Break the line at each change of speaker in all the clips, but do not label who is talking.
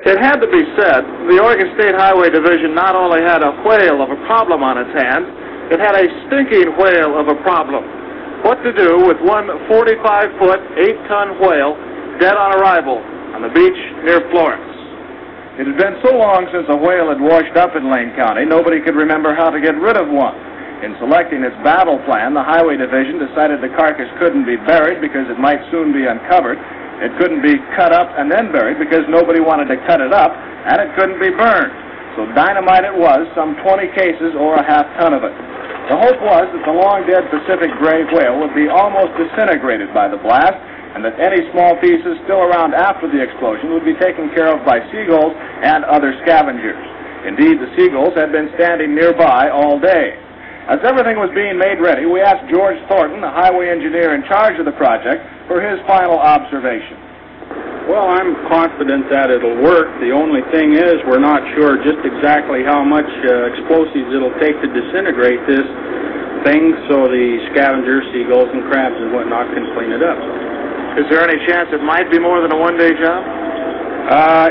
It had to be said, the Oregon State Highway Division not only had a whale of a problem on its hands, it had a stinking whale of a problem. What to do with one 45-foot, 8-ton whale dead on arrival on the beach near Florence?
It had been so long since a whale had washed up in Lane County, nobody could remember how to get rid of one. In selecting its battle plan, the Highway Division decided the carcass couldn't be buried because it might soon be uncovered. It couldn't be cut up and then buried because nobody wanted to cut it up, and it couldn't be burned. So dynamite it was, some 20 cases or a half-ton of it. The hope was that the long-dead Pacific gray whale would be almost disintegrated by the blast, and that any small pieces still around after the explosion would be taken care of by seagulls and other scavengers. Indeed, the seagulls had been standing nearby all day. As everything was being made ready, we asked George Thornton, the highway engineer in charge of the project, for his final observation.
Well, I'm confident that it'll work. The only thing is we're not sure just exactly how much explosives it'll take to disintegrate this thing so the scavengers, seagulls, and crabs and whatnot can clean it up.
Is there any chance it might be more than a one-day job?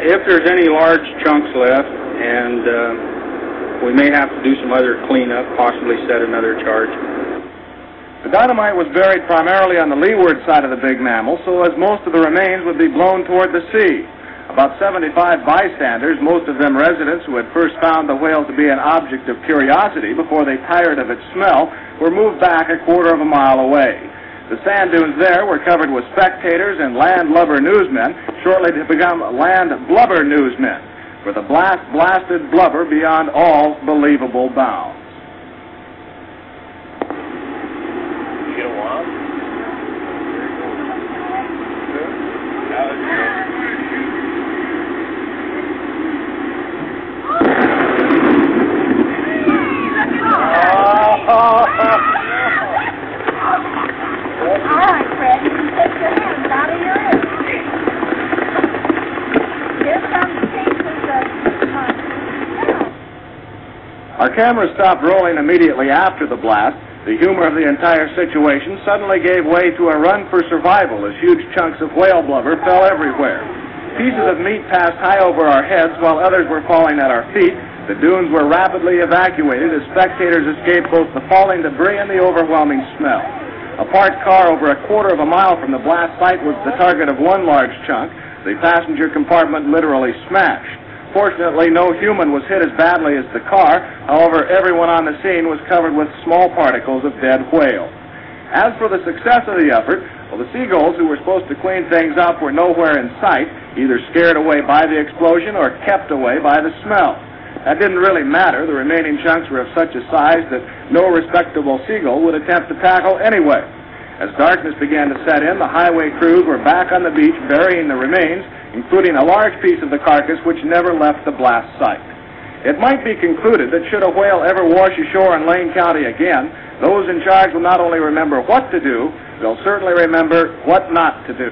If there's any large chunks left, and we may have to do some other cleanup, possibly set another charge.
The dynamite was buried primarily on the leeward side of the big mammal, so as most of the remains would be blown toward the sea. About 75 bystanders, most of them residents who had first found the whale to be an object of curiosity before they tired of its smell, were moved back a quarter of a mile away. The sand dunes there were covered with spectators and landlubber newsmen, shortly to become land blubber newsmen, for the blast blasted blubber beyond all believable bounds.
You get a wand?
All right, Fred, you can take your hands out of your ears. Here's some pieces of...
Our camera stopped rolling immediately after the blast. The humor of the entire situation suddenly gave way to a run for survival as huge chunks of whale blubber fell everywhere. Pieces of meat passed high over our heads while others were falling at our feet. The dunes were rapidly evacuated as spectators escaped both the falling debris and the overwhelming smell. A parked car over a quarter of a mile from the blast site was the target of one large chunk. The passenger compartment literally smashed. Fortunately, no human was hit as badly as the car. However, everyone on the scene was covered with small particles of dead whale. As for the success of the effort, well, the seagulls who were supposed to clean things up were nowhere in sight, either scared away by the explosion or kept away by the smell. That didn't really matter. The remaining chunks were of such a size that no respectable seagull would attempt to tackle anyway. As darkness began to set in, the highway crews were back on the beach burying the remains, including a large piece of the carcass which never left the blast site. It might be concluded that should a whale ever wash ashore in Lane County again, those in charge will not only remember what to do, they'll certainly remember what not to do.